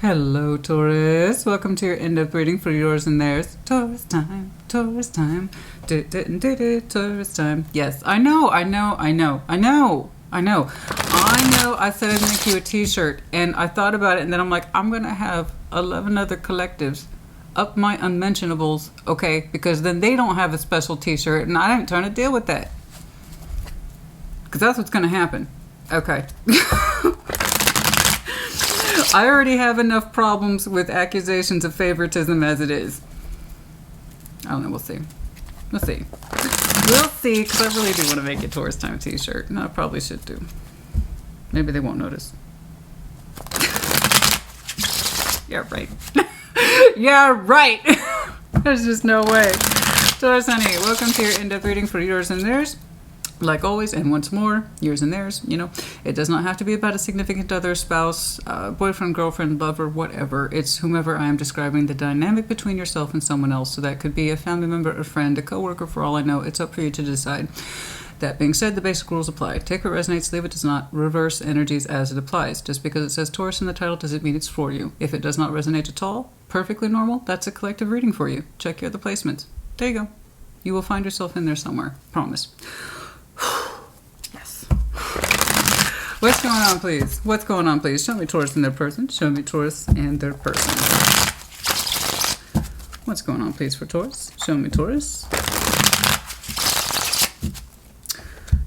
Hello, Taurus. Welcome to your end-up reading for yours and theirs. Taurus time, Taurus time, Taurus time. Yes, I know. I said I'd make you a t-shirt, and I thought about it, and then I'm like, I'm going to have 11 other collectives up my unmentionables, okay? Because then they don't have a special t-shirt, and I ain't trying to deal with that. Because that's what's going to happen. Okay. I already have enough problems with accusations of favoritism as it is. I don't know. We'll see. We'll see. We'll see, because I really do want to make a Taurus time t-shirt. And I probably should do. Maybe they won't notice. Yeah, right. Yeah, right. There's just no way. Taurus, honey, welcome to your end-up reading for yours and theirs. Like always, and once more, yours and theirs, you know, it does not have to be about a significant other, spouse, boyfriend, girlfriend, lover, whatever. It's whomever I am describing, the dynamic between yourself and someone else. So that could be a family member, a friend, a coworker, for all I know. It's up for you to decide. That being said, the basic rules apply. Take what resonates, leave it does not. Reverse energies as it applies. Just because it says Taurus in the title doesn't mean it's for you. If it does not resonate at all, perfectly normal. That's a collective reading for you. Check your other placements. There you go. You will find yourself in there somewhere. Promise. Yes. What's going on, please? What's going on, please? Show me Taurus and their person. Show me Taurus and their person. What's going on, please, for Taurus? Show me Taurus.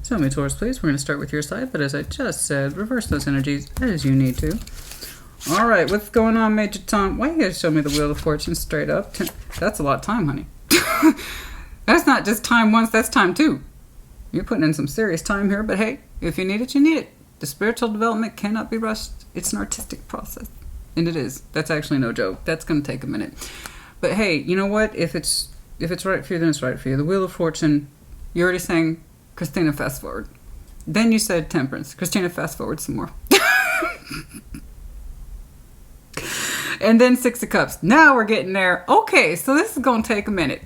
Show me Taurus, please. We're going to start with your side, but as I just said, reverse those energies as you need to. All right, what's going on, Major Tom? Why you guys show me the Wheel of Fortune straight up? That's a lot of time, honey. That's not just time once, that's time two. You're putting in some serious time here, but hey, if you need it, you need it. The spiritual development cannot be rushed. It's an artistic process. And it is. That's actually no joke. That's going to take a minute. But hey, you know what? If it's right for you, then it's right for you. The Wheel of Fortune, you're already saying, Christina, fast forward. Then you said Temperance. Christina, fast forward some more. And then Six of Cups. Now we're getting there. Okay, so this is going to take a minute.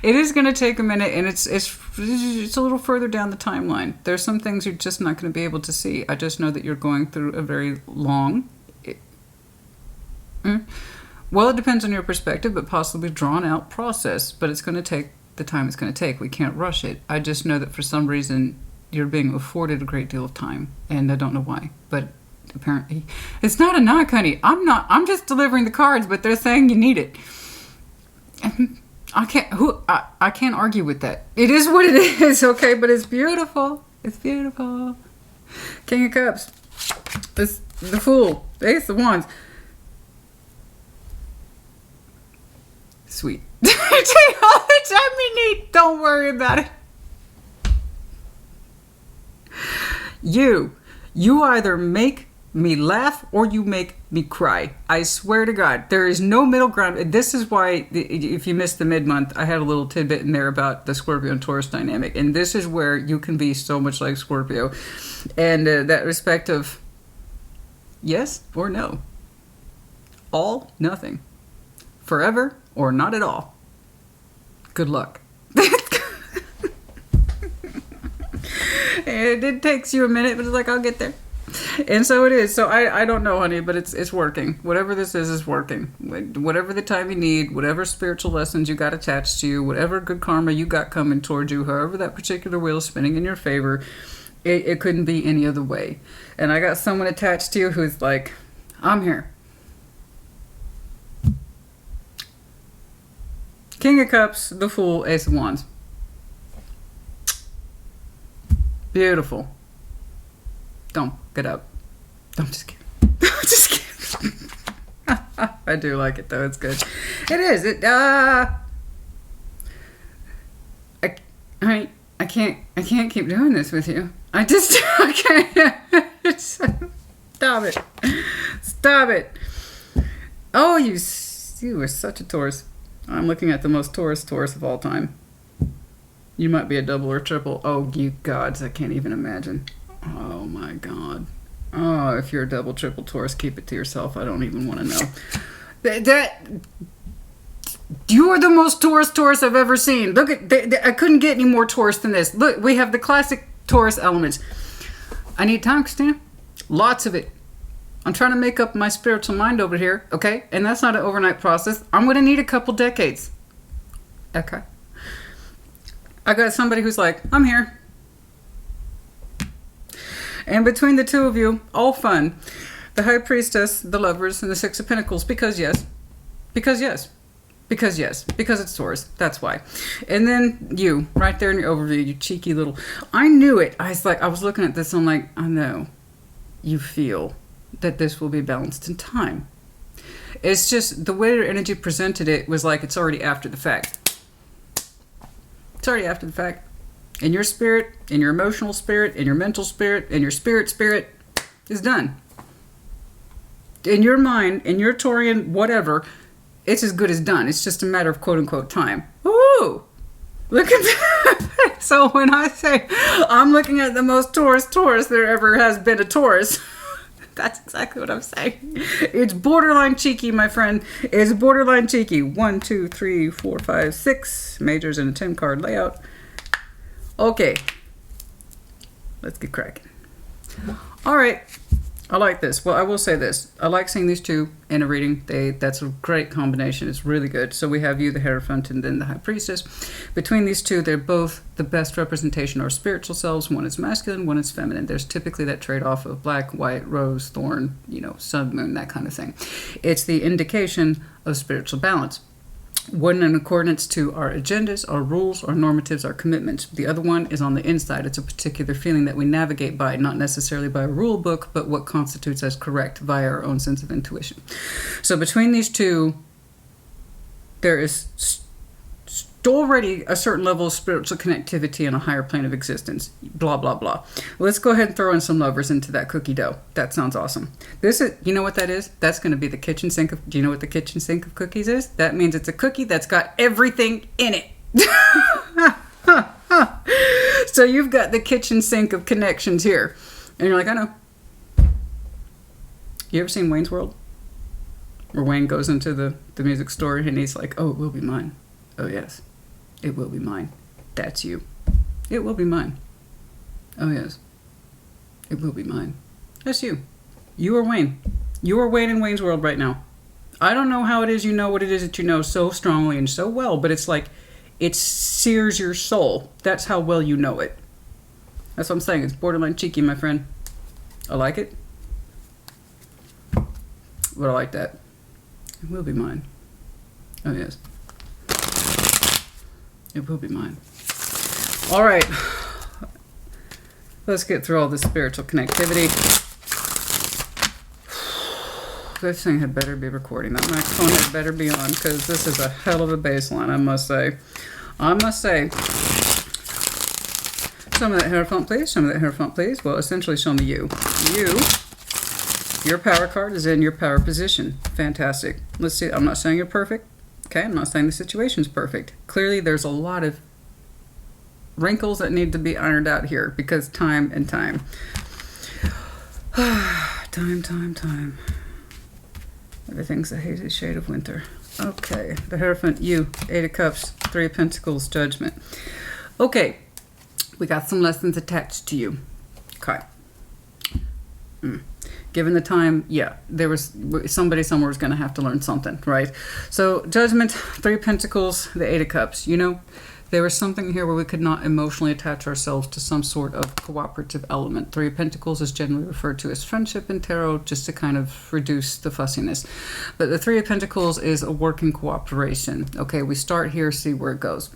It is going to take a minute, and it's a little further down the timeline. There's some things you're just not going to be able to see. I just know that you're going through a very long... Well, it depends on your perspective, but possibly drawn out process. But it's going to take the time it's going to take. We can't rush it. I just know that for some reason you're being afforded a great deal of time, and I don't know why, but... Apparently, it's not a knock, honey. I'm just delivering the cards, but they're saying you need it. I can't argue with that. It is what it is, okay? But it's beautiful. It's beautiful. King of Cups. The Fool. The Ace of Wands. Sweet. Take all the time you need. Don't worry about it. You either make me laugh or you make me cry. I swear to God, there is no middle ground. This is why, if you missed the mid-month, I had a little tidbit in there about the Scorpio and Taurus dynamic. And this is where you can be so much like Scorpio. And that respect of yes or no. All, nothing. Forever or not at all. Good luck. It takes you a minute, but it's like, I'll get there. And so it is. So I don't know, honey, but it's working. Whatever this is working. Whatever the time you need, whatever spiritual lessons you got attached to you, whatever good karma you got coming towards you, however that particular wheel is spinning in your favor, it couldn't be any other way. And I got someone attached to you who's like, I'm here. King of Cups, the Fool, Ace of Wands. Beautiful. Don't get up. I'm just kidding. I'm just kidding. I do like it though. It's good. It is. I can't keep doing this with you. I can't. Stop it. Stop it. Oh, you are such a Taurus. I'm looking at the most Taurus of all time. You might be a double or triple. Oh, you gods, I can't even imagine. Oh, my God. Oh, if you're a double, triple Taurus, keep it to yourself. I don't even want to know. You are the most Taurus I've ever seen. Look at, I couldn't get any more Taurus than this. Look, we have the classic Taurus elements. I need time, Christina. Lots of it. I'm trying to make up my spiritual mind over here, okay? And that's not an overnight process. I'm going to need a couple decades. Okay. I got somebody who's like, I'm here. And between the two of you, all fun. The High Priestess, the Lovers, and the Six of Pentacles. Because yes. Because yes. Because yes. Because it's Taurus. That's why. And then you, right there in your overview, you cheeky little... I knew it. I was looking at this and I'm like, I know. You feel that this will be balanced in time. It's just the way your energy presented it was like it's already after the fact. It's already after the fact. In your spirit, in your emotional spirit, in your mental spirit, in your spirit is done. In your mind, in your Taurian, whatever, it's as good as done. It's just a matter of quote unquote time. Ooh! Look at that. So when I say I'm looking at the most Taurus there ever has been a Taurus, that's exactly what I'm saying. It's borderline cheeky, my friend. It's borderline cheeky. 1, 2, 3, 4, 5, 6 majors in a 10 card layout. Okay. Let's get cracking. All right. I like this. Well, I will say this. I like seeing these two in a reading. That's a great combination. It's really good. So we have you, the Hierophant, and then the High Priestess. Between these two, they're both the best representation of our spiritual selves. One is masculine, one is feminine. There's typically that trade-off of black, white, rose, thorn, sun, moon, that kind of thing. It's the indication of spiritual balance. One in accordance to our agendas, our rules, our normatives, our commitments. The other one is on the inside. It's a particular feeling that we navigate by, not necessarily by a rule book, but what constitutes as correct via our own sense of intuition. So between these two, there is already a certain level of spiritual connectivity in a higher plane of existence. Blah, blah, blah. Let's go ahead and throw in some lovers into that cookie dough. That sounds awesome. This is, you know what that is? That's going to be the kitchen sink of, do you know what the kitchen sink of cookies is? That means it's a cookie that's got everything in it. So you've got the kitchen sink of connections here. And you're like, I know. You ever seen Wayne's World? Where Wayne goes into the music store and he's like, oh, it will be mine. Oh, yes. It will be mine. That's you. It will be mine. Oh, yes. It will be mine. That's you. You are Wayne. You are Wayne in Wayne's World right now. I don't know how it is you know what it is that you know so strongly and so well, but it's like it sears your soul. That's how well you know it. That's what I'm saying. It's borderline cheeky, my friend. I like it. But I like that. It will be mine. Oh, yes. It will be mine. All right. Let's get through all this spiritual connectivity. This thing had better be recording. That microphone had better be on because this is a hell of a baseline, I must say. I must say. Show me that Hierophant, please. Show me that Hierophant, please. Well, essentially, show me you. You. Your power card is in your power position. Fantastic. Let's see. I'm not saying you're perfect. Okay, I'm not saying the situation's perfect. Clearly, there's a lot of wrinkles that need to be ironed out here because time and time. Time. Everything's a hazy shade of winter. Okay, the Hierophant, you, 8 of Cups, 3 of Pentacles, Judgment. Okay, we got some lessons attached to you. Okay. Given the time, yeah, there was somebody somewhere was going to have to learn something, right? So Judgment, 3 Pentacles, the 8 of Cups. You know, there was something here where we could not emotionally attach ourselves to some sort of cooperative element. 3 of Pentacles is generally referred to as friendship in tarot, just to kind of reduce the fussiness. But the 3 of Pentacles is a working cooperation. Okay, we start here, see where it goes.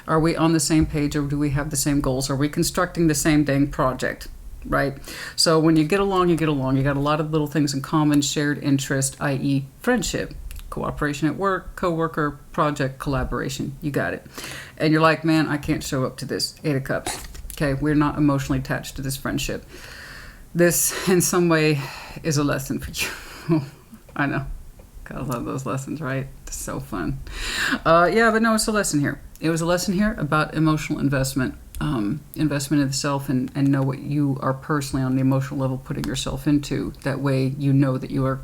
Are we on the same page or do we have the same goals? Are we constructing the same dang project? Right? So when you get along, you get along. You got a lot of little things in common, shared interest, i.e. friendship, cooperation at work, co-worker, project, collaboration. You got it. And you're like, man, I can't show up to this. 8 of Cups. Okay, we're not emotionally attached to this friendship. This, in some way, is a lesson for you. I know. Gotta love those lessons, right? It's so fun. Yeah, but no, it's a lesson here. It was a lesson here about emotional investment. Investment in the self and know what you are personally on the emotional level putting yourself into. That way you know that you are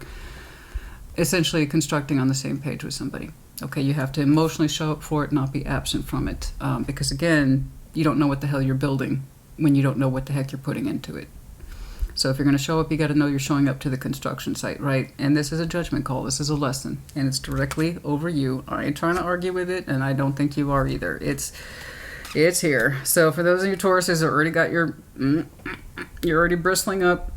essentially constructing on the same page with somebody. Okay, you have to emotionally show up for it, not be absent from it. Because again, you don't know what the hell you're building when you don't know what the heck you're putting into it. So if you're going to show up, you got to know you're showing up to the construction site, right? And this is a judgment call. This is a lesson, and it's directly over you. I ain't trying to argue with it, and I don't think you are either. It's here. So for those of you Tauruses that already got you're already bristling up.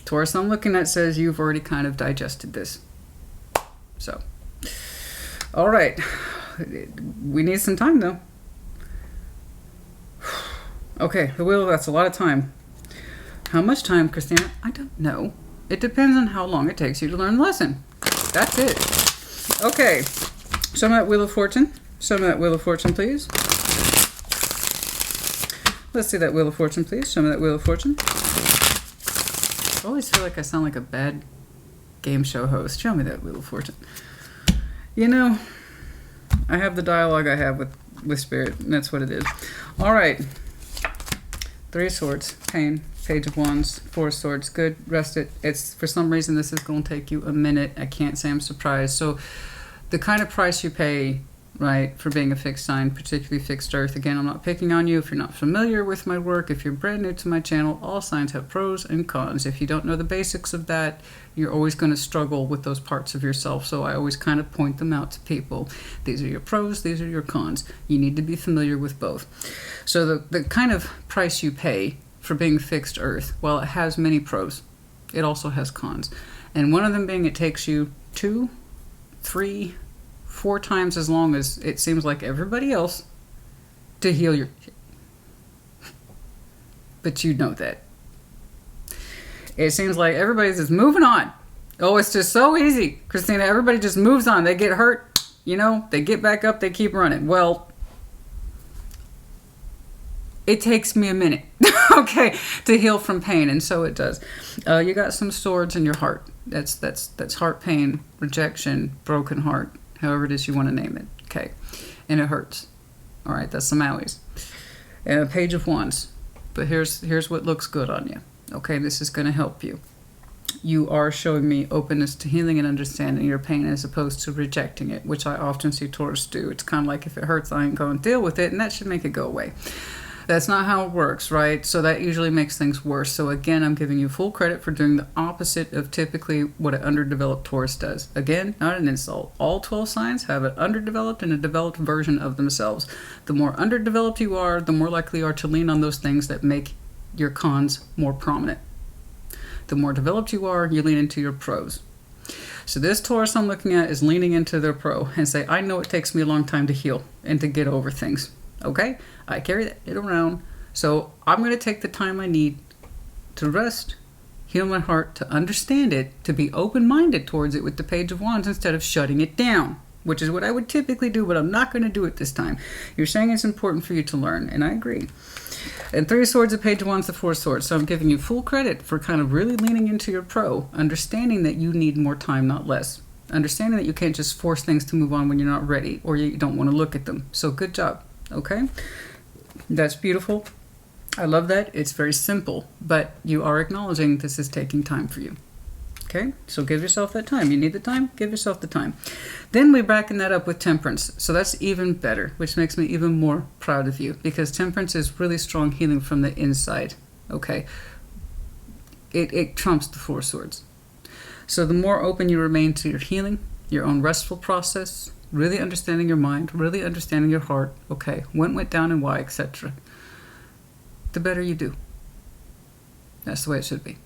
Taurus I'm looking at says you've already kind of digested this. So, all right. We need some time though. Okay, the wheel, that's a lot of time. How much time, Christina? I don't know. It depends on how long it takes you to learn the lesson. That's it. Okay. Show me that Wheel of Fortune. Show me that Wheel of Fortune, please. Let's see that Wheel of Fortune, please. Show me that Wheel of Fortune. I always feel like I sound like a bad game show host. Show me that Wheel of Fortune. You know, I have the dialogue I have with Spirit, and that's what it is. All right. 3 of Swords, pain, Page of Wands, 4 of Swords, good, rest it. It's, for some reason, this is going to take you a minute. I can't say I'm surprised. So the kind of price you pay, right, for being a fixed sign, particularly fixed earth, again, I'm not picking on you if you're not familiar with my work. If you're brand new to my channel, all signs have pros and cons. If you don't know the basics of that, you're always going to struggle with those parts of yourself. So I always kind of point them out to people. These are your pros, these are your cons. You need to be familiar with both. So the kind of price you pay for being fixed earth, well, it has many pros. It also has cons. And one of them being it takes you 2, 3, 4 times as long as it seems like everybody else to heal your shit. But you know that. It seems like everybody's just moving on. Oh, it's just so easy, Christina. Everybody just moves on. They get hurt, you know, they get back up, they keep running. Well, it takes me a minute, okay, to heal from pain, and so it does. You got some swords in your heart. That's heart pain, rejection, broken heart, however it is you want to name it, okay, and it hurts. All right, that's some owies. And a Page of Wands, but here's what looks good on you. Okay, this is going to help you. You are showing me openness to healing and understanding your pain as opposed to rejecting it, which I often see Taurus do. It's kind of like if it hurts, I ain't going to deal with it, and that should make it go away. That's not how it works, right? So that usually makes things worse. So again, I'm giving you full credit for doing the opposite of typically what an underdeveloped Taurus does. Again, not an insult. All 12 signs have an underdeveloped and a developed version of themselves. The more underdeveloped you are, the more likely you are to lean on those things that make your cons more prominent. The more developed you are, you lean into your pros. So this Taurus I'm looking at is leaning into their pro and say, I know it takes me a long time to heal and to get over things. Okay? I carry that shit around. So I'm going to take the time I need to rest, heal my heart, to understand it, to be open-minded towards it with the Page of Wands instead of shutting it down, which is what I would typically do, but I'm not going to do it this time. You're saying it's important for you to learn, and I agree. And 3 of Swords, the Page of Wands, the 4 of Swords. So I'm giving you full credit for kind of really leaning into your pro, understanding that you need more time, not less. Understanding that you can't just force things to move on when you're not ready or you don't want to look at them. So good job. Okay? That's beautiful. I love that. It's very simple, but you are acknowledging this is taking time for you. Okay? So give yourself that time. You need the time? Give yourself the time. Then we backen that up with Temperance. So that's even better, which makes me even more proud of you because Temperance is really strong healing from the inside. Okay? It trumps the 4 of Swords. So the more open you remain to your healing, your own restful process, really understanding your mind, really understanding your heart, okay, when went down and why, etc., the better you do. That's the way it should be.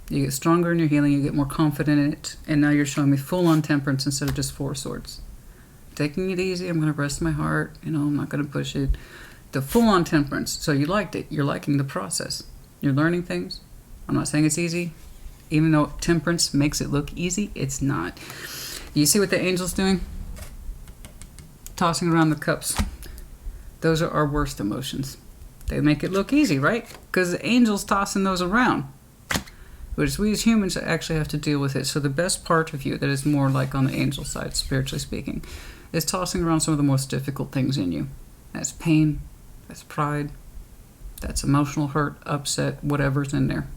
You get stronger in your healing, you get more confident in it, and now you're showing me full-on Temperance instead of just 4 swords. Taking it easy, I'm going to rest my heart, you know, I'm not going to push it. The full-on Temperance, so you liked it, you're liking the process. You're learning things. I'm not saying it's easy. Even though Temperance makes it look easy, it's not. You see what the angel's doing? Tossing around the cups. Those are our worst emotions. They make it look easy, right? Because the angel's tossing those around. But it's we as humans that actually have to deal with it. So the best part of you that is more like on the angel side, spiritually speaking, is tossing around some of the most difficult things in you. That's pain, that's pride, that's emotional hurt, upset, whatever's in there.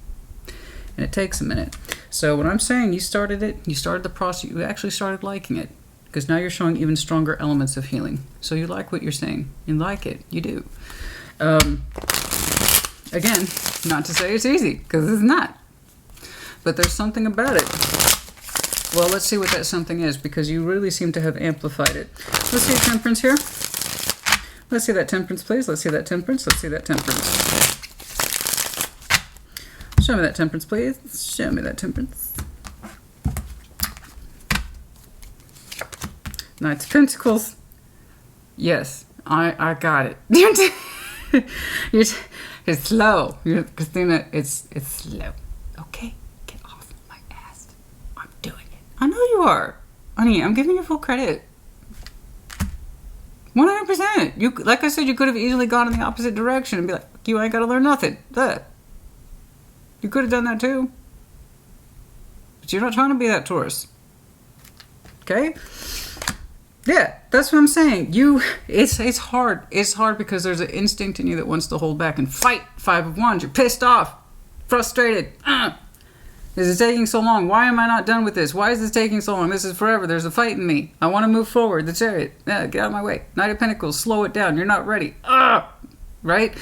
And it takes a minute. So when I'm saying you started it, you started the process, you actually started liking it. Because now you're showing even stronger elements of healing. So you like what you're saying. You like it. You do. Again, not to say it's easy, because it's not. But there's something about it. Well, let's see what that something is, because you really seem to have amplified it. Let's see temperance here. Let's see that temperance, please. Let's see that temperance. Let's see that temperance. Show me that temperance, please. Show me that temperance. Knights of Pentacles. Yes, I got it. It's slow. Christina, it's slow. Okay, get off my ass. I'm doing it. I know you are. Honey, I'm giving you full credit. 100%. You, like I said, you could have easily gone in the opposite direction and be like, you ain't got to learn nothing. You could have done that too. But you're not trying to be that Taurus. Okay? Yeah, that's what I'm saying. It's hard. It's hard because there's an instinct in you that wants to hold back and fight. 5 of Wands. You're pissed off. Frustrated. Is it taking so long? Why am I not done with this? Why is this taking so long? This is forever. There's a fight in me. I want to move forward. The Chariot. Yeah, get out of my way. Knight of Pentacles. Slow it down. You're not ready. Right?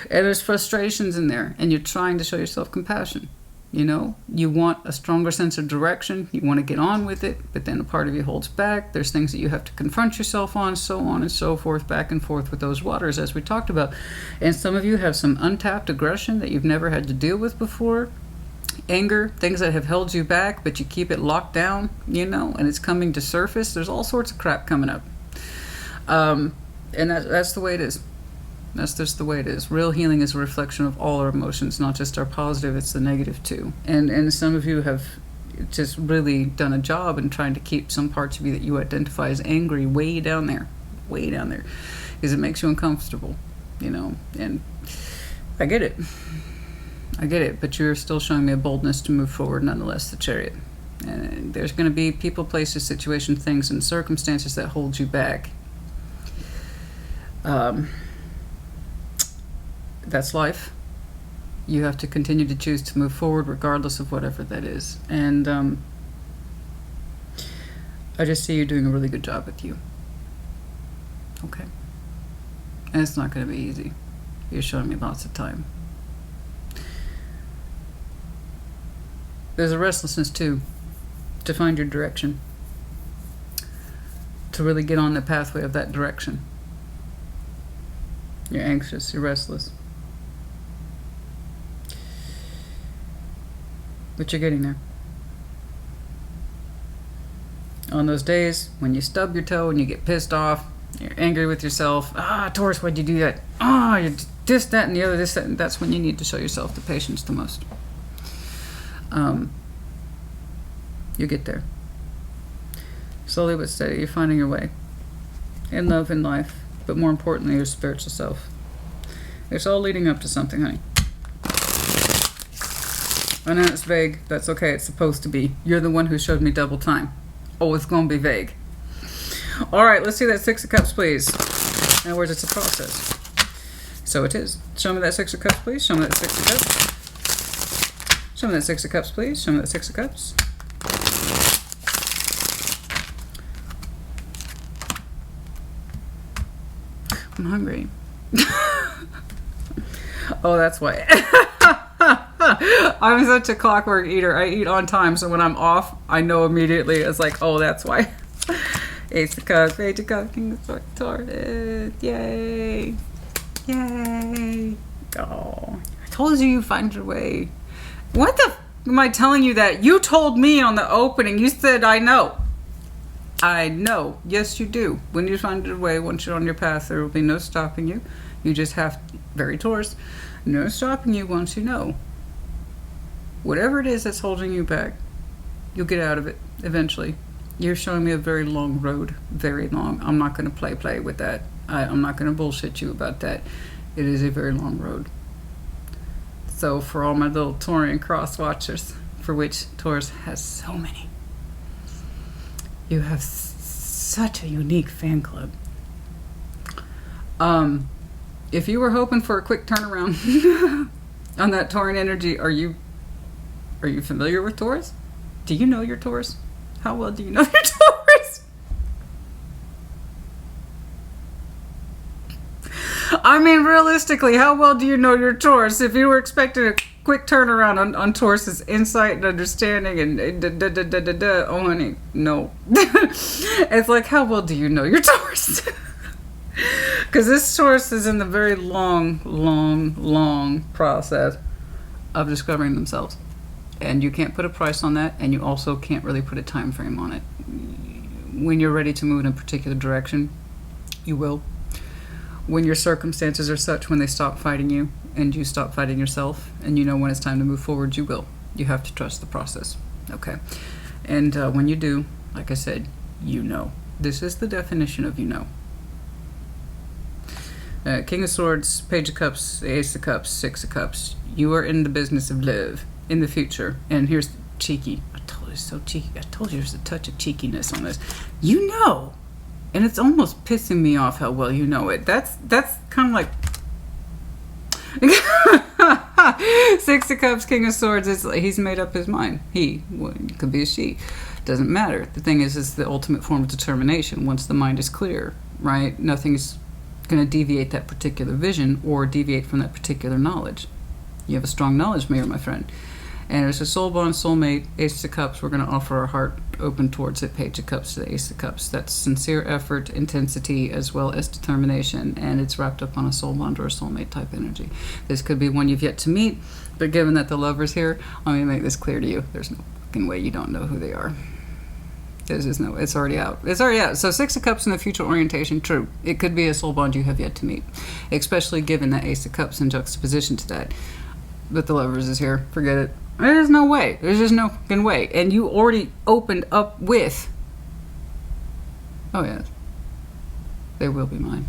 And there's frustrations in there. And you're trying to show yourself compassion. You know, you want a stronger sense of direction. You want to get on with it, but then a part of you holds back. There's things that you have to confront yourself on, so on and so forth, back and forth with those waters, as we talked about. And some of you have some untapped aggression that you've never had to deal with before. Anger, things that have held you back, but you keep it locked down, you know, and it's coming to surface. There's all sorts of crap coming up. And that's the way it is. That's just the way it is. Real healing is a reflection of all our emotions, not just our positive, it's the negative too. And some of you have just really done a job in trying to keep some parts of you that you identify as angry way down there, because it makes you uncomfortable, you know. And I get it, but you're still showing me a boldness to move forward nonetheless, the Chariot. And there's going to be people, places, situations, things, and circumstances that hold you back. That's life. You have to continue to choose to move forward regardless of whatever that is. And I just see you doing a really good job with you. Okay? And it's not going to be easy. You're showing me lots of time. There's a restlessness too, to find your direction. To really get on the pathway of that direction. You're anxious, you're restless. But you're getting there. On those days when you stub your toe and you get pissed off, you're angry with yourself. Taurus, why'd you do that? You this, that, and the other, this, that, and that's when you need to show yourself the patience the most. You get there. Slowly but steady, you're finding your way. In love, in life, but more importantly, your spiritual self. It's all leading up to something, honey. I know it's vague. That's okay. It's supposed to be. You're the one who showed me double time. Oh, it's going to be vague. All right, let's see that 6 of Cups, please. In other words, it's a process. So it is. Show me that 6 of Cups, please. Show me that 6 of Cups. Show me that 6 of Cups, please. Show me that 6 of Cups. I'm hungry. Oh, that's why. I'm such a clockwork eater. I eat on time, so when I'm off, I know immediately. It's like, oh, that's why. Ace of Cups, Page of Cups, King of Swords, Taurus. Yay. Yay. Oh, I told you find your way. What the am I telling you that? You told me on the opening. You said, I know. I know. Yes, you do. When you find your way, once you're on your path, there will be no stopping you. You just have, very Taurus, no stopping you once you know. Whatever it is that's holding you back, you'll get out of it eventually. You're showing me a very long road, very long. I'm not going to play with that. I'm not going to bullshit you about that. It is a very long road. So for all my little Taurian cross watchers, for which Taurus has so many, you have such a unique fan club. If you were hoping for a quick turnaround on that Taurian energy, are you familiar with Taurus? Do you know your Taurus? How well do you know your Taurus? I mean, realistically, how well do you know your Taurus? If you were expecting a quick turnaround on Taurus's insight and understanding and oh, honey, no. It's like, how well do you know your Taurus? Because this Taurus is in the very long process of discovering themselves. And you can't put a price on that, and you also can't really put a time frame on it. When you're ready to move in a particular direction, you will. When your circumstances are such, when they stop fighting you and you stop fighting yourself, and you know when it's time to move forward, you will. You have to trust the process. Okay. And when you do, like I said, you know. This is the definition of you know. King of Swords, Page of Cups, Ace of Cups, Six of Cups. You are in the business of love in the future. And here's cheeky. I told you it's so cheeky. I told you there's a touch of cheekiness on this. You know. And it's almost pissing me off how well you know it. That's kind of like... Six of Cups, King of Swords, he's made up his mind. It could be a she. Doesn't matter. The thing is the ultimate form of determination. Once the mind is clear, right? Nothing's going to deviate that particular vision or deviate from that particular knowledge. You have a strong knowledge mirror, my friend. And there's a soul bond, soulmate, Ace of Cups. We're going to offer our heart open towards it. Page of Cups to the Ace of Cups. That's sincere effort, intensity, as well as determination. And it's wrapped up on a soul bond or a soulmate type energy. This could be one you've yet to meet. But given that the lover's here, let me make this clear to you. There's no fucking way you don't know who they are. There's just no, it's already out. It's already out. So Six of Cups in the future orientation, true. It could be a soul bond you have yet to meet. Especially given that Ace of Cups in juxtaposition to that. But the lovers is here. Forget it. There's no way. There's just no fucking way. And you already opened up with... Oh, yeah. They will be mine.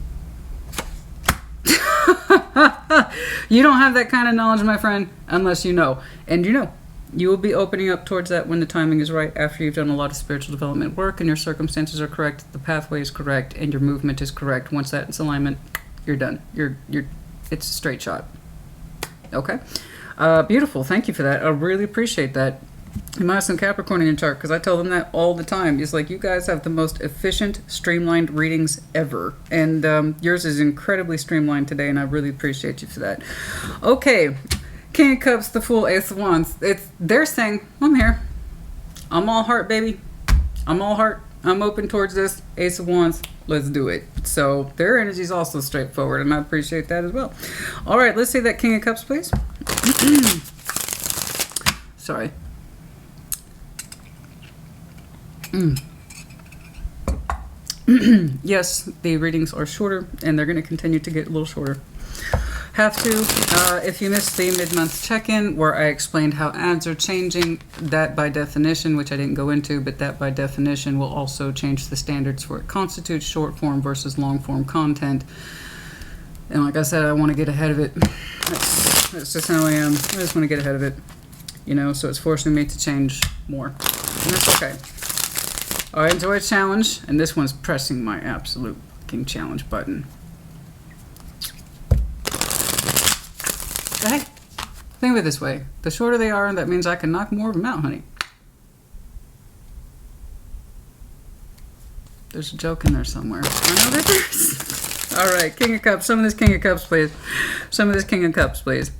You don't have that kind of knowledge, my friend, unless you know. And you know. You will be opening up towards that when the timing is right, after you've done a lot of spiritual development work and your circumstances are correct, the pathway is correct, and your movement is correct. Once that's alignment, you're done. It's a straight shot. Okay? Beautiful. Thank you for that. I really appreciate that. You might have some Capricorn in your chart, because I tell them that all the time. It's like, you guys have the most efficient, streamlined readings ever. And yours is incredibly streamlined today, and I really appreciate you for that. Okay. King of Cups, the Fool, Ace of Wands. They're saying, I'm here. I'm all heart, baby. I'm all heart. I'm open towards this. Ace of Wands, let's do it. So their energy is also straightforward, and I appreciate that as well. All right, let's see that King of Cups, please. Sorry. Yes, the readings are shorter, and they're going to continue to get a little shorter. Have to. If you missed the mid-month check-in where I explained how ads are changing, that by definition, which I didn't go into, but that by definition will also change the standards for what constitutes short-form versus long-form content. And like I said, I want to get ahead of it. That's just how I am. I just want to get ahead of it. You know, so it's forcing me to change more. And that's okay. I enjoy a challenge, and this one's pressing my absolute fucking challenge button. Hey, think of it this way. The shorter they are, that means I can knock more of them out, honey. There's a joke in there somewhere. I know that there's. All right, King of Cups. Some of this King of Cups, please. Some of this King of Cups, please.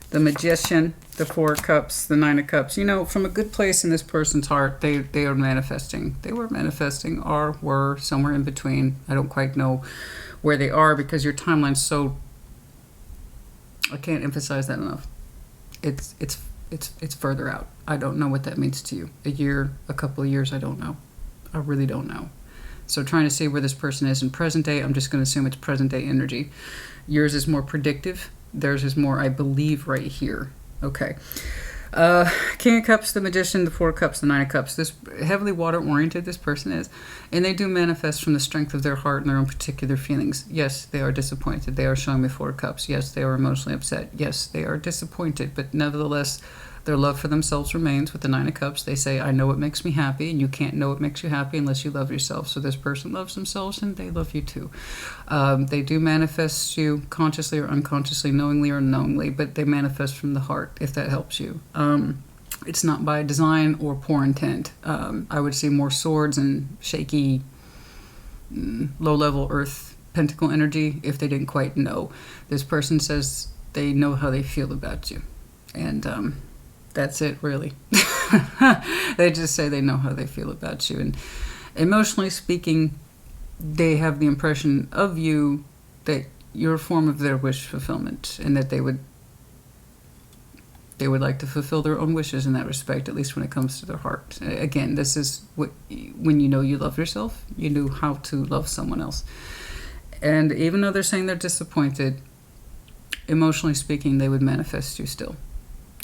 The Magician, the Four of Cups, the Nine of Cups. You know, from a good place in this person's heart, they are manifesting. They were manifesting, or were somewhere in between. I don't quite know where they are, because your timeline's so, I can't emphasize that enough. It's further out. I don't know what that means to you. A year, a couple of years, I don't know. I really don't know. So trying to see where this person is in present day, I'm just going to assume it's present day energy. Yours is more predictive. Theirs is more, I believe, right here. Okay. King of Cups, the Magician, the Four of Cups, the Nine of Cups. This heavily water-oriented, this person is. And they do manifest from the strength of their heart and their own particular feelings. Yes, they are disappointed. They are showing me Four of Cups. Yes, they are emotionally upset. Yes, they are disappointed. But nevertheless, their love for themselves remains with the Nine of Cups. They say, I know what makes me happy, and you can't know what makes you happy unless you love yourself. So this person loves themselves, and they love you too. They do manifest you consciously or unconsciously, knowingly or unknowingly, but they manifest from the heart, if that helps you. It's not by design or poor intent. I would see more swords and shaky low-level earth pentacle energy if they didn't quite know. This person says they know how they feel about you. And that's it, really. They just say they know how they feel about you. And emotionally speaking, they have the impression of you that you're a form of their wish fulfillment, and that they would like to fulfill their own wishes in that respect, at least when it comes to their heart. Again, this is when you know you love yourself, you know how to love someone else. And even though they're saying they're disappointed, emotionally speaking, they would manifest you still.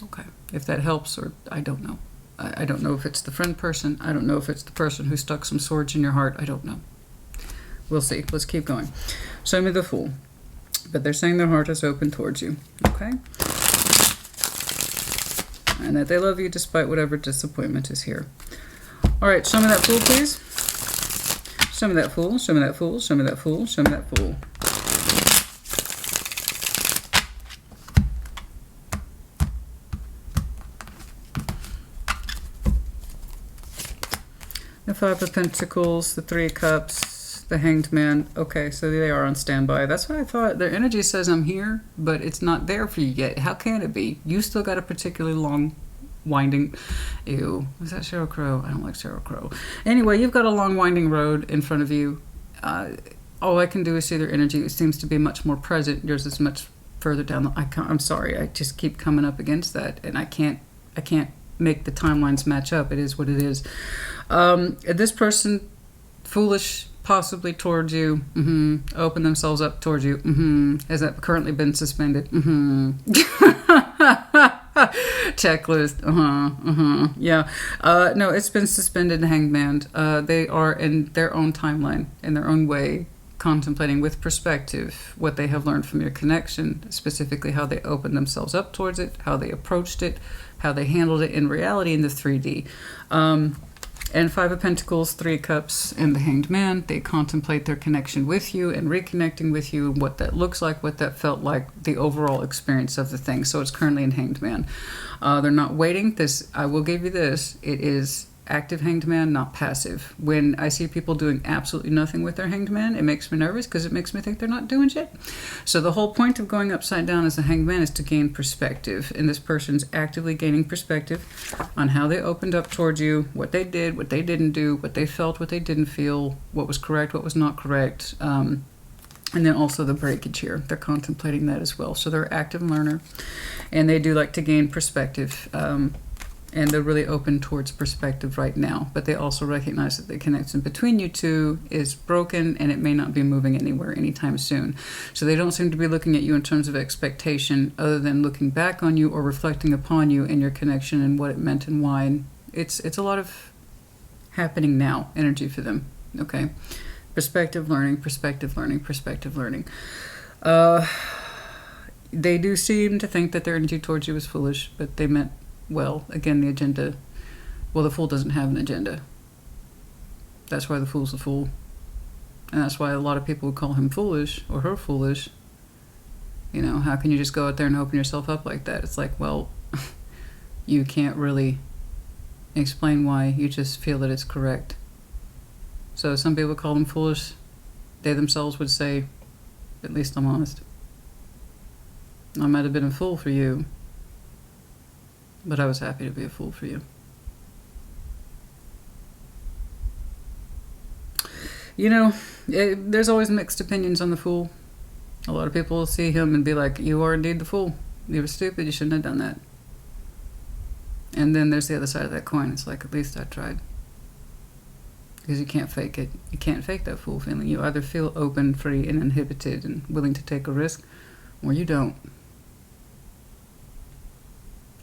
Okay, if that helps, or I don't know. I don't know if it's the friend person. I don't know if it's the person who stuck some swords in your heart. I don't know. We'll see. Let's keep going. Show me the Fool. But they're saying their heart is open towards you. Okay? And that they love you despite whatever disappointment is here. All right, show me that Fool, please. Show me that Fool. Show me that Fool. Show me that Fool. Show me that Fool. The Five of Pentacles, the Three of Cups, the Hanged Man. Okay, so they are on standby. That's what I thought. Their energy says I'm here, but it's not there for you yet. How can it be? You still got a particularly long, winding... Ew. Was that Sheryl Crow? I don't like Sheryl Crow. Anyway, you've got a long, winding road in front of you. All I can do is see their energy. It seems to be much more present. Yours is much further down. I'm sorry. I just keep coming up against that, and I can't make the timelines match up. It is what it is. This person, foolish possibly towards you, open themselves up towards you, has that currently been suspended, checklist, yeah, no, it's been suspended and hanged man. They are in their own timeline, in their own way, contemplating with perspective what they have learned from your connection, specifically how they opened themselves up towards it, how they approached it, how they handled it in reality in the 3D. And Five of Pentacles, Three of Cups, and the Hanged Man, they contemplate their connection with you and reconnecting with you, what that looks like, what that felt like, the overall experience of the thing. So it's currently in Hanged Man. They're not waiting. This, I will give you this, it is active Hanged Man, not passive. When I see people doing absolutely nothing with their Hanged Man, it makes me nervous because it makes me think they're not doing shit. So the whole point of going upside down as a Hanged Man is to gain perspective, and this person's actively gaining perspective on how they opened up towards you, what they did, what they didn't do, what they felt, what they didn't feel, what was correct, what was not correct, and then also the breakage here. They're contemplating that as well. So they're an active learner, and they do like to gain perspective. And they're really open towards perspective right now. But they also recognize that the connection between you two is broken, and it may not be moving anywhere anytime soon. So they don't seem to be looking at you in terms of expectation, other than looking back on you or reflecting upon you and your connection and what it meant and why. And it's a lot of happening now energy for them. Okay, perspective learning, perspective learning, perspective learning. They do seem to think that their energy towards you is foolish, but they meant well. Again, the agenda, well, the Fool doesn't have an agenda. That's why the Fool's the Fool. And that's why a lot of people would call him foolish or her foolish. You know, how can you just go out there and open yourself up like that? It's like, well, you can't really explain why. You just feel that it's correct. So some people call them foolish. They themselves would say, at least I'm honest. I might have been a fool for you, but I was happy to be a fool for you. You know, there's always mixed opinions on the Fool. A lot of people will see him and be like, you are indeed the Fool. You were stupid. You shouldn't have done that. And then there's the other side of that coin. It's like, at least I tried. Because you can't fake it. You can't fake that Fool feeling. You either feel open, free, and uninhibited and willing to take a risk, or you don't.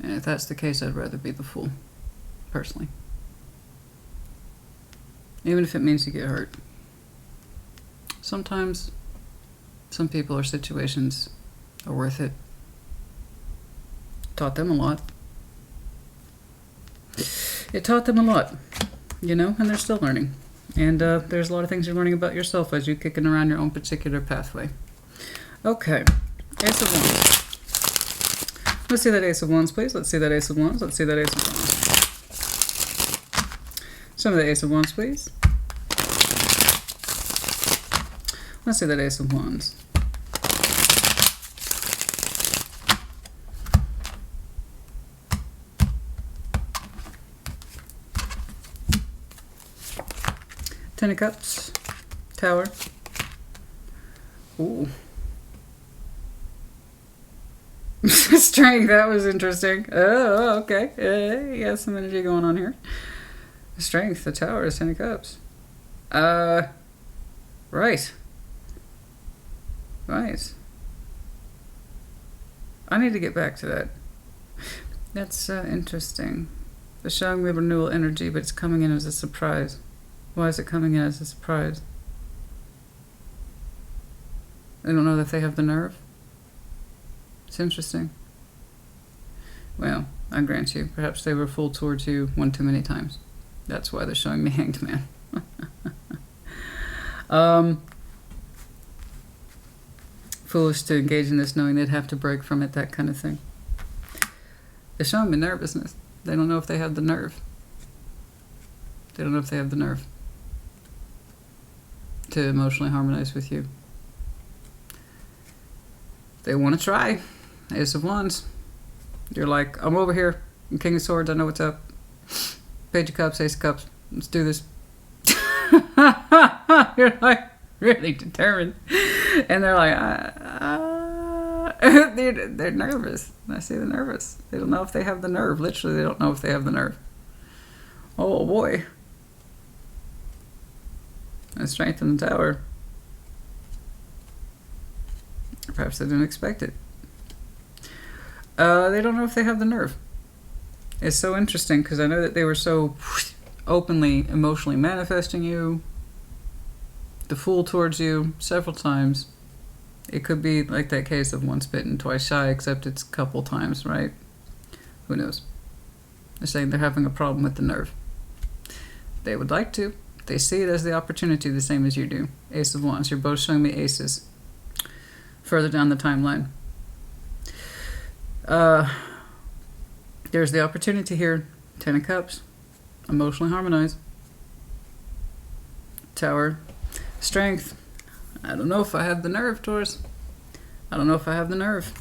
And if that's the case, I'd rather be the Fool, personally. Even if it means you get hurt. Sometimes, some people or situations are worth it. Taught them a lot. It taught them a lot, you know, and they're still learning. And there's a lot of things you're learning about yourself as you're kicking around your own particular pathway. Okay, Ace of Wands. Let's see that Ace of Wands, please. Let's see that Ace of Wands. Let's see that Ace of Wands. Some of the Ace of Wands, please. Let's see that Ace of Wands. Ten of Cups. Tower. Ooh. Strength, that was interesting. Oh, okay. You got some energy going on here. Strength, the Tower is 10 of Cups. Right. Right. I need to get back to that. That's interesting. It's showing me renewal energy, but it's coming in as a surprise. Why is it coming in as a surprise? I don't know if they have the nerve. It's interesting. Well, I grant you, perhaps they were full towards you one too many times. That's why they're showing me Hanged Man. Foolish to engage in this knowing they'd have to break from it, that kind of thing. They're showing me nervousness. They don't know if they have the nerve. They don't know if they have the nerve to emotionally harmonize with you. They want to try. Ace of Wands. You're like, I'm over here. I'm King of Swords. I know what's up. Page of Cups, Ace of Cups. Let's do this. You're like really determined. And they're like, they're nervous. I see they're nervous. They don't know if they have the nerve. Literally, they don't know if they have the nerve. Oh boy. And Strength in the Tower. Perhaps they didn't expect it. They don't know if they have the nerve. It's so interesting because I know that they were so openly emotionally manifesting you, the Fool towards you several times. It could be like that case of once bitten, twice shy, except it's a couple times, right? Who knows? They're saying they're having a problem with the nerve. They would like to. They see it as the opportunity the same as you do. Ace of Wands. You're both showing me aces. Further down the timeline. There's the opportunity here. 10 of Cups. Emotionally harmonize. Tower. Strength. I don't know if I have the nerve, Taurus. I don't know if I have the nerve.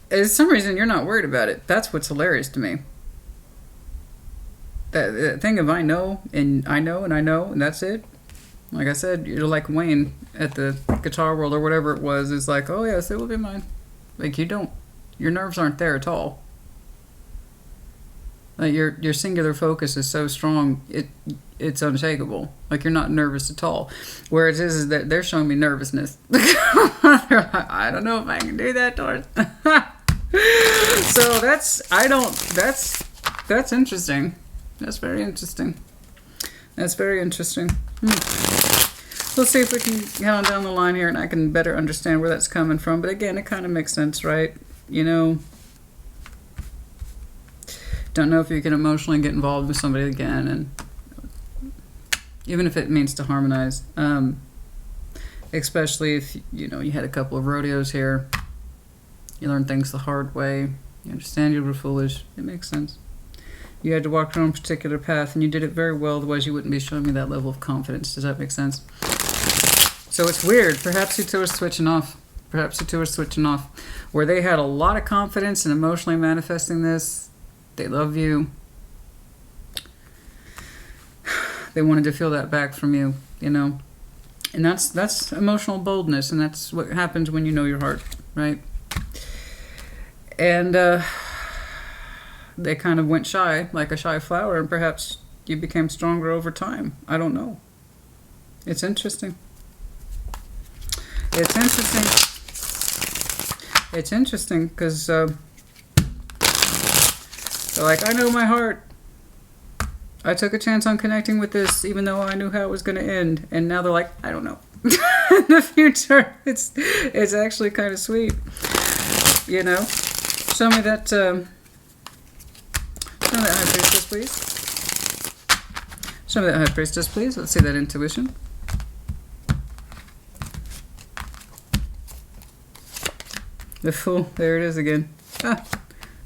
For some reason, you're not worried about it. That's what's hilarious to me. That thing of I know, and I know, and I know, and that's it. Like I said, you're like Wayne at the Guitar World or whatever it was. It's like, oh yes, it will be mine. Like you don't, your nerves aren't there at all. Like your singular focus is so strong, it's unshakable. Like you're not nervous at all. Where it is that they're showing me nervousness. They're like, I don't know if I can do that, Taurus. So that's interesting. That's very interesting. That's very interesting. Let's see if we can get on down the line here and I can better understand where that's coming from. But again, it kind of makes sense, right? You know, don't know if you can emotionally get involved with somebody again, and even if it means to harmonize, especially if, you know, you had a couple of rodeos here, you learn things the hard way, you understand you were foolish, it makes sense. You had to walk your own particular path, and you did it very well, otherwise you wouldn't be showing me that level of confidence. Does that make sense? So it's weird. Perhaps you two are switching off. Perhaps you two are switching off. Where they had a lot of confidence and emotionally manifesting this. They love you. They wanted to feel that back from you, you know. And that's emotional boldness, and that's what happens when you know your heart, right? And they kind of went shy, like a shy flower, and perhaps you became stronger over time. I don't know. It's interesting. It's interesting. It's interesting because they're like, I know my heart. I took a chance on connecting with this, even though I knew how it was going to end. And now they're like, I don't know. In the future, it's actually kind of sweet. You know? Show me that... Show me that High Priestess, please. Show me that High Priestess, please. Let's see that intuition. The Fool. There it is again. Ah,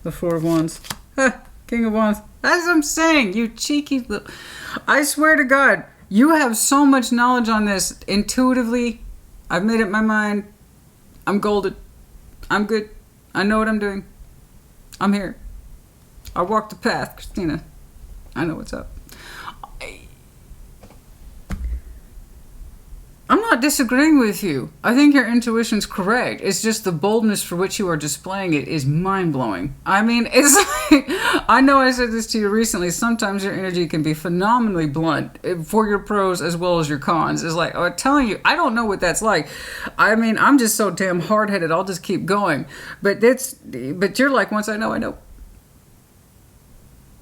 the Four of Wands. Ah, King of Wands. That's what I'm saying. You cheeky little... I swear to God, You have so much knowledge on this. Intuitively, I've made up my mind. I'm golden. I'm good. I know what I'm doing. I'm here. I walk the path, Christina. I know what's up. I'm not disagreeing with you. I think your intuition's correct. It's just the boldness for which you are displaying it is mind-blowing. I mean, it's like, I know I said this to you recently, sometimes your energy can be phenomenally blunt for your pros as well as your cons. It's like, I'm telling you, I don't know what that's like. I mean, I'm just so damn hard-headed, I'll just keep going. But you're like, once I know, I know.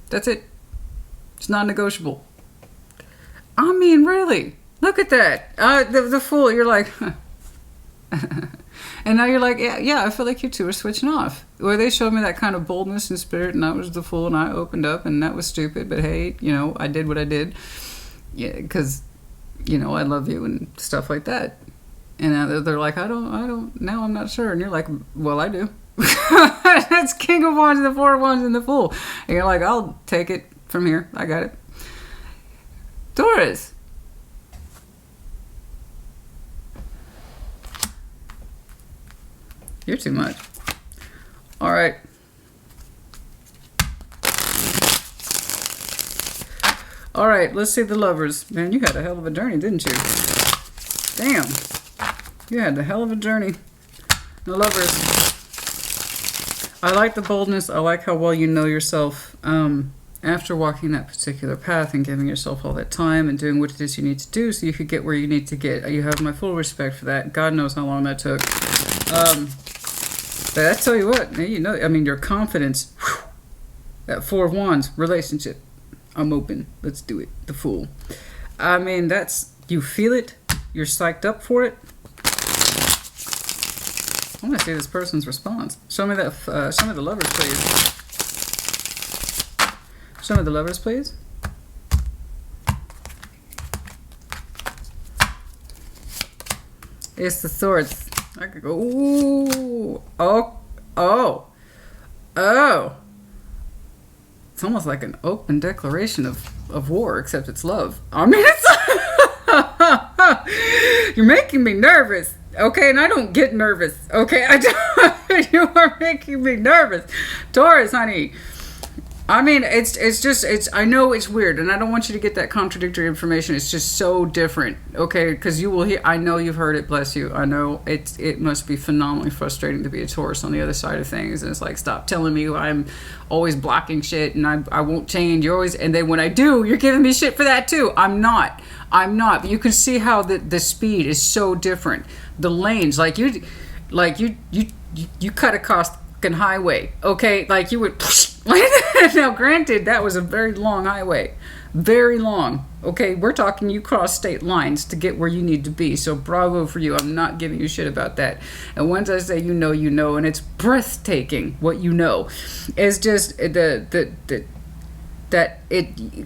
That's it. It's non-negotiable. I mean, really. Look at that. The Fool, you're like, huh. And now you're like, yeah, I feel like you two are switching off. Where they showed me that kind of boldness and spirit, and I was the Fool, and I opened up, and that was stupid, but hey, I did what I did. Yeah, because, I love you and stuff like that. And now they're like, I don't, now I'm not sure. And you're like, well, I do. That's King of Wands, the Four of Wands, and the Fool. And you're like, I'll take it from here. I got it. Taurus. You're too much. All right. All right, let's see the Lovers. Man, you had a hell of a journey, didn't you? Damn. You had a hell of a journey. The Lovers. I like the boldness. I like how well you know yourself. After walking that particular path and giving yourself all that time and doing what it is you need to do so you could get where you need to get. You have my full respect for that. God knows how long that took. But I tell you what, your confidence, whew, that Four of Wands, relationship, I'm open, let's do it, the Fool. I mean, you feel it, you're psyched up for it. I want to see this person's response. Show me the Lovers, please. Show me the Lovers, please. It's the Swords. I could go, ooh, oh. It's almost like an open declaration of war, except it's love. I mean, it's you're making me nervous, okay? And I don't get nervous, okay? You are making me nervous. Taurus, honey. I mean, it's I know it's weird, and I don't want you to get that contradictory information. It's just so different, okay? Because you will hear, I know you've heard it, bless you. I know it must be phenomenally frustrating to be a Taurus on the other side of things. And it's like, stop telling me I'm always blocking shit, and I won't change. You're always, and then when I do, you're giving me shit for that too. I'm not. But you can see how the speed is so different. The lanes, like you cut across fucking highway, okay? Like you would. Now, granted, that was a very long highway. Very long. Okay, we're talking you cross state lines to get where you need to be. So bravo for you. I'm not giving you shit about that. And once I say you know, and it's breathtaking what you know. It's just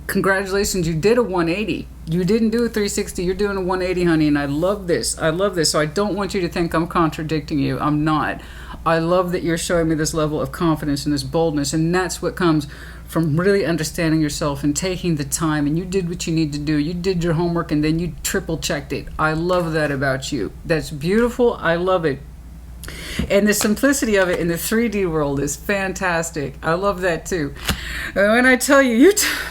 congratulations, you did a 180. You didn't do a 360, you're doing a 180, honey, and I love this. So I don't want you to think I'm contradicting you. I'm not. I love that you're showing me this level of confidence and this boldness, and that's what comes from really understanding yourself and taking the time, and you did what you need to do. You did your homework, and then you triple checked it. I love that about you. That's beautiful. I love it. And the simplicity of it in the 3D world is fantastic. I love that too. And when I tell you,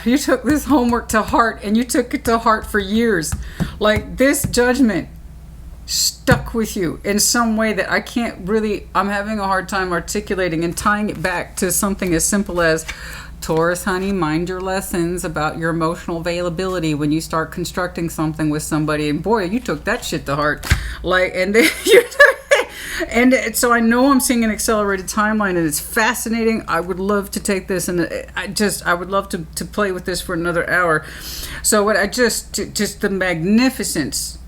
you took this homework to heart, and you took it to heart for years. Like, this judgment stuck with you in some way that I'm having a hard time articulating and tying it back to something as simple as, Taurus, honey, mind your lessons about your emotional availability when you start constructing something with somebody. And boy, you took that shit to heart. And then and so I know I'm seeing an accelerated timeline, and it's fascinating. I would love to take this, and I would love to play with this for another hour. So what just the magnificence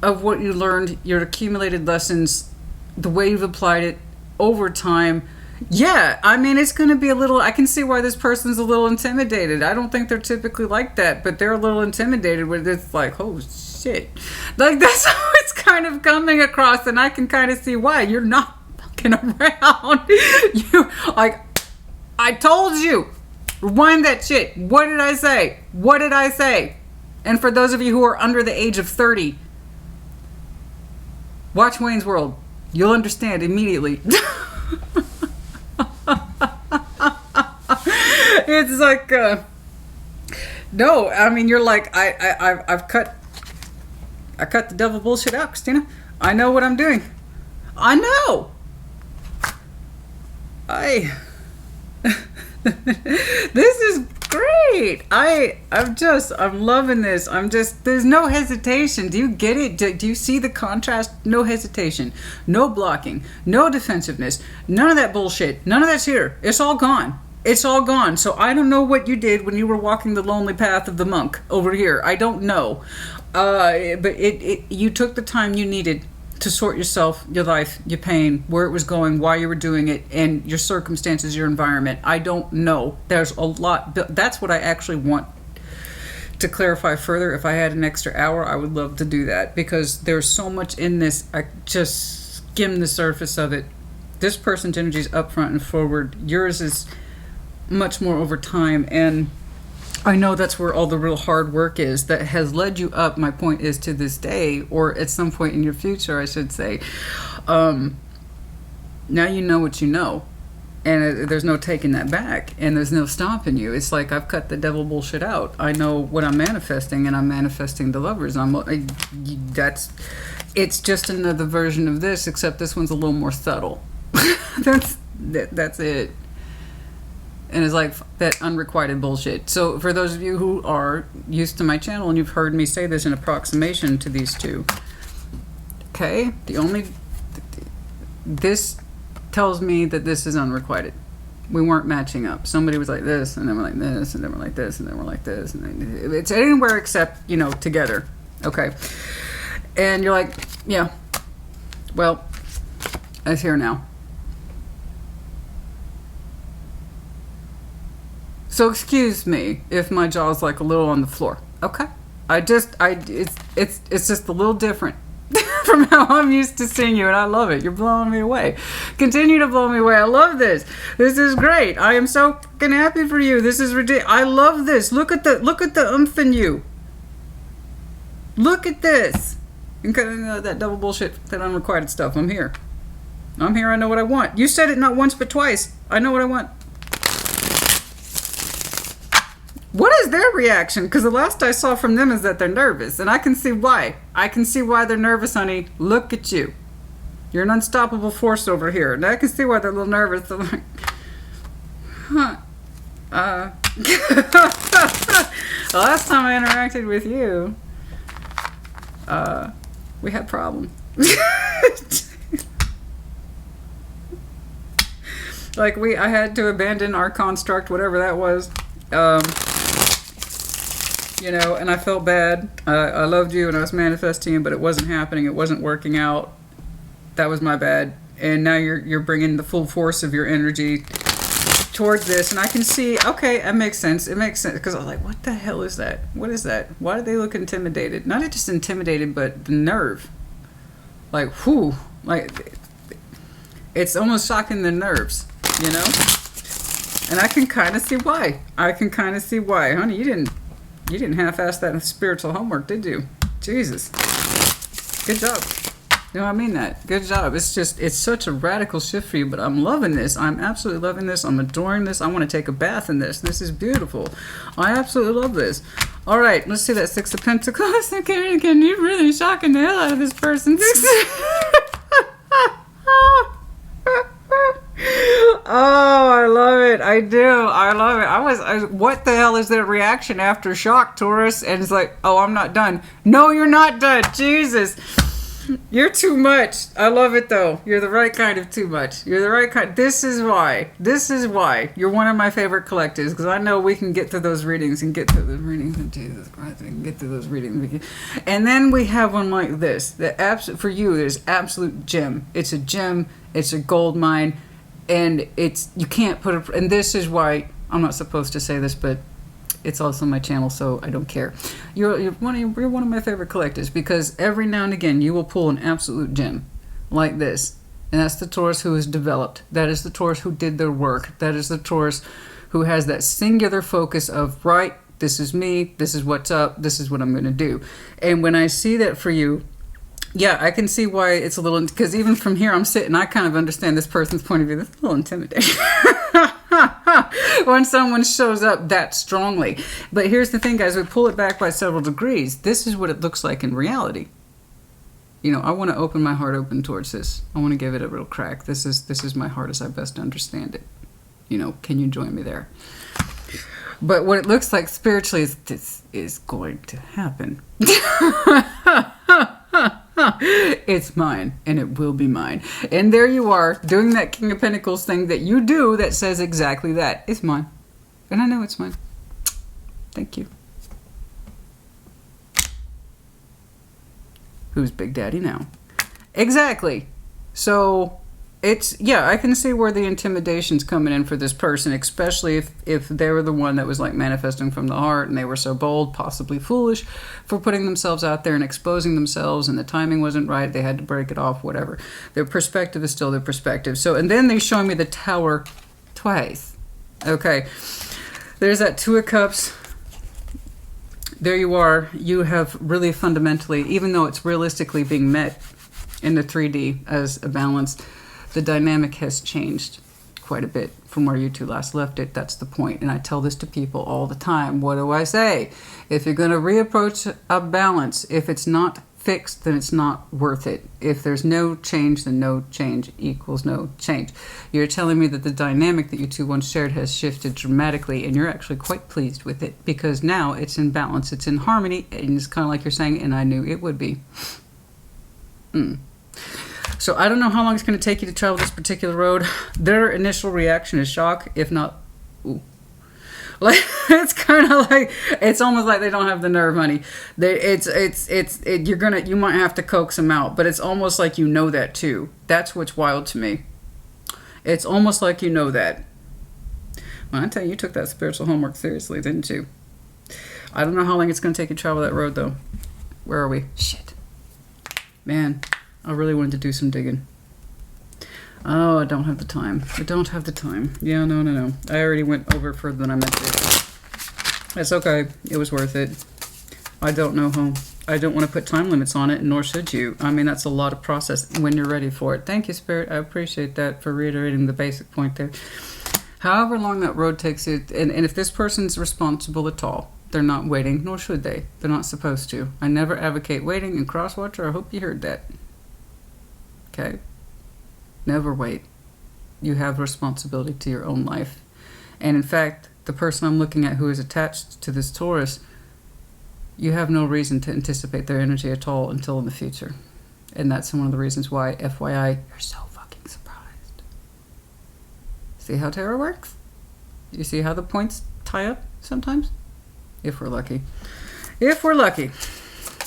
of what you learned, your accumulated lessons, the way you've applied it over time. Yeah, I mean, it's going to be I can see why this person's a little intimidated. I don't think they're typically like that, but they're a little intimidated when it's like, oh shit. Like, that's how it's kind of coming across, and I can kind of see why. You're not fucking around. I told you. Rewind that shit. What did I say? And for those of you who are under the age of 30, watch Wayne's World. You'll understand immediately. It's like, no, I mean, you're like, I cut the devil bullshit out, Christina. I know what I'm doing. I know. This is great. I'm loving this. There's no hesitation. Do you get it? Do you see the contrast? No hesitation. No blocking. No defensiveness. None of that bullshit. None of that's here. It's all gone. It's all gone. So I don't know what you did when you were walking the lonely path of the monk over here. I don't know. But you took the time you needed to sort yourself, your life, your pain, where it was going, why you were doing it, and your circumstances, your environment. I don't know. There's a lot. That's what I actually want to clarify further. If I had an extra hour, I would love to do that, because there's so much in this. I just skimmed the surface of it. This person's energy is up front and forward. Yours is much more over time, and I know that's where all the real hard work is that has led you up. My point is, to this day, or at some point in your future, I should say, now you know what you know, and there's no taking that back, and there's no stopping you. It's like, I've cut the devil bullshit out. I know what I'm manifesting, and I'm manifesting the lovers. It's just another version of this, except this one's a little more subtle. That's it. And it's like that unrequited bullshit. So for those of you who are used to my channel, and you've heard me say this in approximation to these two, okay, this tells me that this is unrequited. We weren't matching up. Somebody was like this, and then we're like this, and then we're like this, and then we're like this, and then it's anywhere except, together. Okay. And you're like, yeah, well, it's here now. So excuse me if my jaw's like a little on the floor. Okay. It's just a little different from how I'm used to seeing you, and I love it. You're blowing me away. Continue to blow me away. I love this. This is great. I am so fucking happy for you. This is ridiculous. I love this. Look at the oomph in you. Look at this. That double bullshit, that unrequited stuff. I'm here. I know what I want. You said it not once but twice. I know what I want. What is their reaction? Because the last I saw from them is that they're nervous. And I can see why. I can see why they're nervous, honey. Look at you. You're an unstoppable force over here. And I can see why they're a little nervous. They're like, huh. The last time I interacted with you, we had problems. Like, I had to abandon our construct, whatever that was. And I felt bad. I loved you and I was manifesting you, but it wasn't happening. It wasn't working out. That was my bad. And now you're bringing the full force of your energy towards this. And I can see, okay, that makes sense. It makes sense. Because I was like, what the hell is that? What is that? Why do they look intimidated? Not just intimidated, but the nerve. Like, whew. Like, it's almost shocking the nerves, And I can kind of see why. Honey, you didn't half-ass that spiritual homework, did you? Jesus. Good job. No, I mean that. Good job. It's such a radical shift for you, but I'm loving this. I'm absolutely loving this. I'm adoring this. I want to take a bath in this. This is beautiful. I absolutely love this. All right, let's see that Six of Pentacles. Okay, again, you're really shocking the hell out of this person. Oh, I love it. I do. I love it. What the hell is their reaction after shock, Taurus? And it's like, oh, I'm not done. No, you're not done. Jesus. You're too much. I love it, though. You're the right kind of too much. You're the right kind. This is why. You're one of my favorite collectives, because I know we can get to those readings and Jesus Christ, we can get to those readings. And then we have one like this. For you, it is absolute gem. It's a gem. It's a gold mine. And you can't put it, and this is why I'm not supposed to say this, but it's also my channel, so I don't care. You're one of my favorite collectives, because every now and again you will pull an absolute gem like this, and that's the Taurus who is developed. That is the Taurus who did their work. That is the Taurus who has that singular focus of right This is me. This is what's up. This is what I'm going to do. And when I see that for you, yeah, I can see why it's a little, because even from here I'm sitting, I kind of understand this person's point of view. That's a little intimidating when someone shows up that strongly. But here's the thing, guys, we pull it back by several degrees. This is what it looks like in reality. You know, I want to open my heart open towards this. I want to give it a real crack. This is my heart as I best understand it. You know, can you join me there? But what it looks like spiritually is this is going to happen. It's mine, and it will be mine. And there you are, doing that King of Pentacles thing that you do that says exactly that. It's mine. And I know it's mine. Thank you. Who's Big Daddy now? Exactly. So it's, yeah, I can see where the intimidation's coming in for this person, especially if they were the one that was like manifesting from the heart and they were so bold, possibly foolish, for putting themselves out there and exposing themselves, and the timing wasn't right. They had to break it off, whatever. Their perspective is still their perspective. So, and then they show me the Tower twice. Okay. There's that Two of Cups. There you are. You have really fundamentally, even though it's realistically being met in the 3D as a balance, the dynamic has changed quite a bit from where you two last left it. That's the point. And I tell this to people all the time. What do I say? If you're going to reapproach a balance, if it's not fixed, then it's not worth it. If there's no change, then no change equals no change. You're telling me that the dynamic that you two once shared has shifted dramatically, and you're actually quite pleased with it, because now it's in balance, it's in harmony, and it's kind of like you're saying, and I knew it would be. So I don't know how long it's going to take you to travel this particular road. Their initial reaction is shock, if not, ooh. Like, it's kind of like, it's almost like they don't have the nerve, honey. You might have to coax them out, but it's almost like you know that too. That's what's wild to me. It's almost like you know that. Well, I tell you took that spiritual homework seriously, didn't you? I don't know how long it's going to take you to travel that road, though. Where are we? Shit. Man, I really wanted to do some digging. Oh, I don't have the time. I don't have the time. Yeah, no. I already went over further than I meant to. That's okay. It was worth it. I don't know how. I don't want to put time limits on it, nor should you. I mean, that's a lot of process when you're ready for it. Thank you, Spirit. I appreciate that for reiterating the basic point there. However long that road takes you, and if this person's responsible at all, they're not waiting, nor should they. They're not supposed to. I never advocate waiting, and Crosswatcher, I hope you heard that. Okay? Never wait. You have responsibility to your own life. And in fact, the person I'm looking at who is attached to this Taurus, you have no reason to anticipate their energy at all until in the future. And that's one of the reasons why, FYI, you're so fucking surprised. See how tarot works? You see how the points tie up sometimes? If we're lucky. If we're lucky.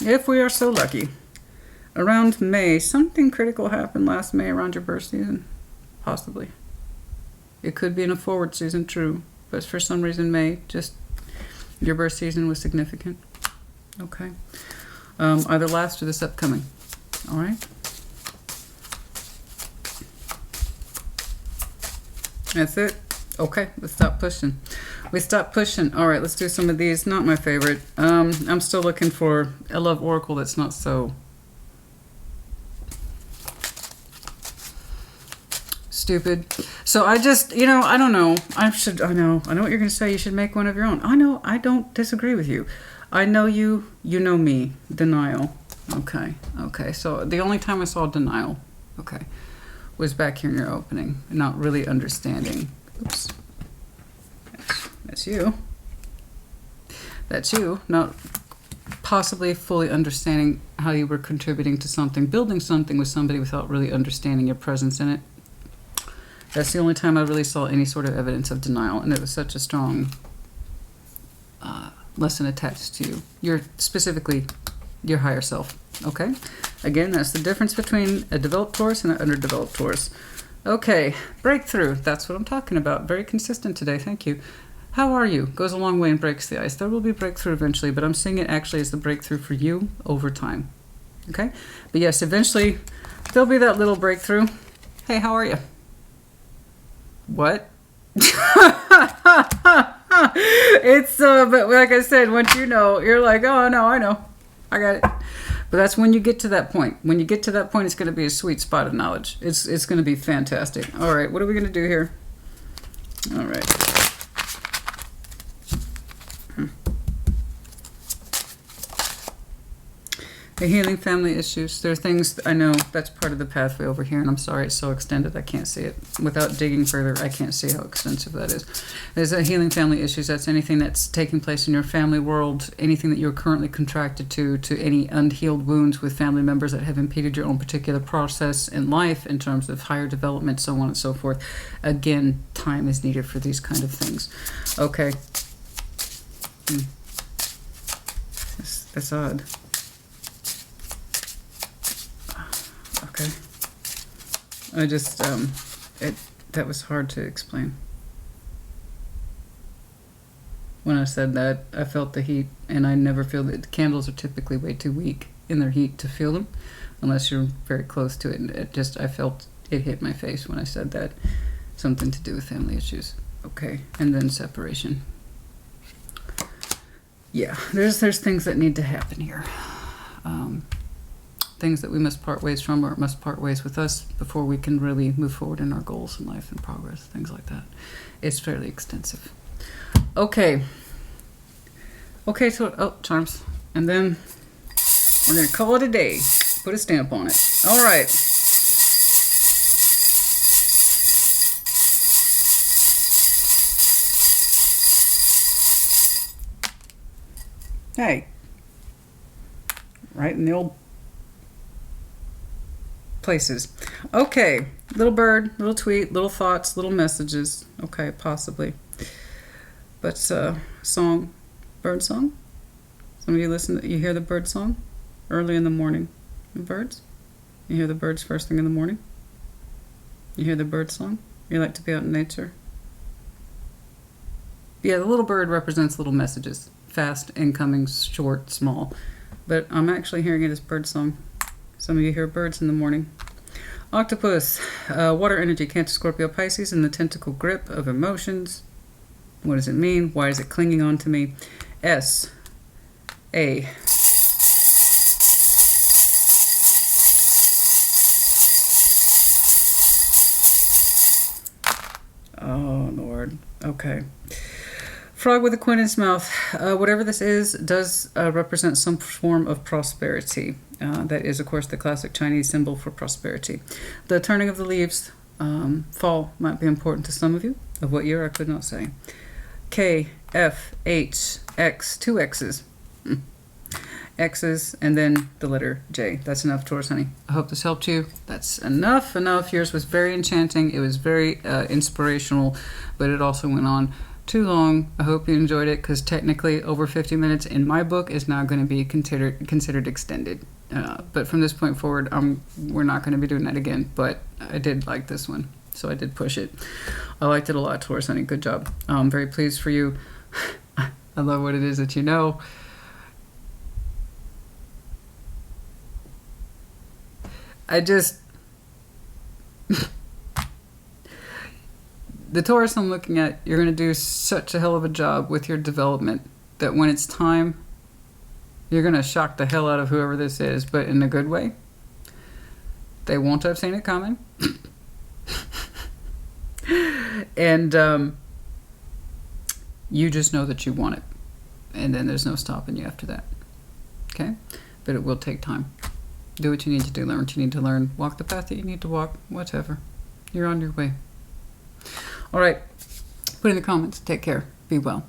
If we are so lucky. Around May, something critical happened last May around your birth season. Possibly. It could be in a forward season, true. But for some reason, May, just your birth season was significant. Okay. Either last or this upcoming. All right? That's it. Okay, let's stop pushing. We stop pushing. All right, let's do some of these. Not my favorite. I'm still looking for a love oracle that's not so stupid. So I just, I don't know. I know what you're going to say. You should make one of your own. I know. I don't disagree with you. I know you. You know me. Denial. Okay. So the only time I saw denial, was back here in your opening. Not really understanding. Oops. That's you. That's you. Not possibly fully understanding how you were contributing to something, building something with somebody without really understanding your presence in it. That's the only time I really saw any sort of evidence of denial, and it was such a strong lesson attached to you. You're specifically your higher self, okay? Again, that's the difference between a developed Taurus and an underdeveloped Taurus. Okay, breakthrough. That's what I'm talking about. Very consistent today. Thank you. How are you? Goes a long way and breaks the ice. There will be breakthrough eventually, but I'm seeing it actually as the breakthrough for you over time. Okay? But yes, eventually there'll be that little breakthrough. Hey, how are you? What? It's but like I said, once you know, you're like, oh no, I know, I got it. But that's when you get to that point. When you get to that point, it's going to be a sweet spot of knowledge. It's going to be fantastic. All right, what are we going to do here? All right. The healing family issues. There are things, I know that's part of the pathway over here, and I'm sorry it's so extended, I can't see it. Without digging further, I can't see how extensive that is. There's a healing family issues. That's anything that's taking place in your family world, anything that you're currently contracted to any unhealed wounds with family members that have impeded your own particular process in life in terms of higher development, so on and so forth. Again, time is needed for these kind of things. Okay. That's odd. Okay. I just, that was hard to explain. When I said that, I felt the heat, and I never feel that. Candles are typically way too weak in their heat to feel them, unless you're very close to it. And I felt it hit my face when I said that. Something to do with family issues. Okay. And then separation. Yeah, there's things that need to happen here. Things that we must part ways from, or must part ways with us before we can really move forward in our goals in life and progress, things like that. It's fairly extensive. Okay. Okay, so, oh, charms. And then we're going to call it a day. Put a stamp on it. All right. Hey. Right in the old places. Okay, little bird, little tweet, little thoughts, little messages. Okay, possibly. But song, bird song. Some of you you hear the bird song early in the morning. The birds. You hear the birds first thing in the morning. You hear the bird song. You like to be out in nature. Yeah, the little bird represents little messages. Fast, incoming, short, small. But I'm actually hearing it as bird song. Some of you hear birds in the morning. Octopus, water energy, Cancer, Scorpio, Pisces, in the tentacle grip of emotions. What does it mean? Why is it clinging on to me? S, A. Oh, Lord. Okay. Frog with a queen in its mouth. Whatever this is does represent some form of prosperity. That is, of course, the classic Chinese symbol for prosperity. The turning of the leaves, fall, might be important to some of you. Of what year, I could not say. K, F, H, X, two X's. X's, and then the letter J. That's enough, Taurus, honey. I hope this helped you. That's enough. Yours was very enchanting. It was very inspirational, but it also went on too long. I hope you enjoyed it, because technically over 50 minutes in my book is now going to be considered extended. But from this point forward, we're not going to be doing that again. But I did like this one, so I did push it. I liked it a lot, Taurus, honey. Good job. I'm very pleased for you. I love what it is that you know. I just... The Taurus I'm looking at, you're going to do such a hell of a job with your development that when it's time, you're going to shock the hell out of whoever this is, but in a good way. They won't have seen it coming. And you just know that you want it. And then there's no stopping you after that. Okay? But it will take time. Do what you need to do, learn what you need to learn, walk the path that you need to walk, whatever. You're on your way. All right. Put in the comments. Take care. Be well.